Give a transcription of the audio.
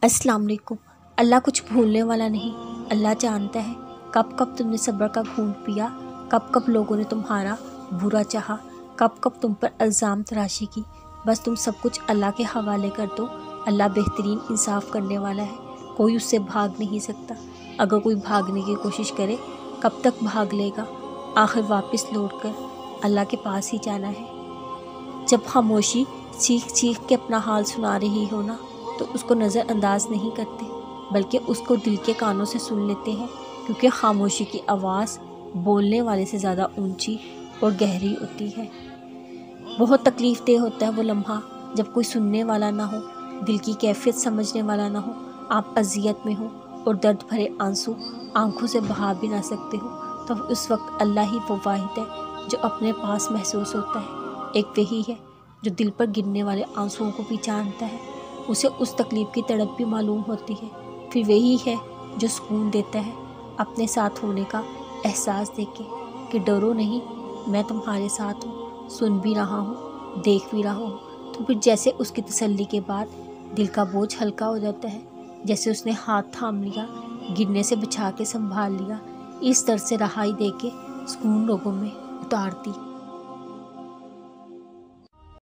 अस्सलाम वालेकुम। अल्लाह कुछ भूलने वाला नहीं। अल्लाह जानता है कब कब तुमने सब्र का घूंट पिया, कब कब लोगों ने तुम्हारा बुरा चाहा, कब कब तुम पर इल्ज़ाम तराशी की। बस तुम सब कुछ अल्लाह के हवाले कर दो। अल्लाह बेहतरीन इंसाफ करने वाला है, कोई उससे भाग नहीं सकता। अगर कोई भागने की कोशिश करे कब तक भाग लेगा, आखिर वापस लौट कर अल्लाह के पास ही जाना है। जब खामोशी चीख चीख के अपना हाल सुना रही हो ना, तो उसको नज़रअंदाज नहीं करते, बल्कि उसको दिल के कानों से सुन लेते हैं, क्योंकि खामोशी की आवाज़ बोलने वाले से ज़्यादा ऊंची और गहरी होती है। बहुत तकलीफ़ देह होता है वो लम्हा जब कोई सुनने वाला ना हो, दिल की कैफियत समझने वाला ना हो, आप अज़ियत में हो और दर्द भरे आंसू आंखों से बहा भी ना सकते हो। तो उस वक्त अल्लाह ही वो वाहिद है जो अपने पास महसूस होता है। एक वही है जो दिल पर गिरने वाले आंसुओं को भी जानता है, उसे उस तकलीफ़ की तड़प भी मालूम होती है। फिर वही है जो सुकून देता है अपने साथ होने का एहसास देके कि डरो नहीं, मैं तुम्हारे साथ हूँ, सुन भी रहा हूँ, देख भी रहा हूँ। तो फिर जैसे उसकी तसल्ली के बाद दिल का बोझ हल्का हो जाता है, जैसे उसने हाथ थाम लिया, गिरने से बचा के संभाल लिया, इस दर्द से रहाई दे के सुकून लोगों में उतारती।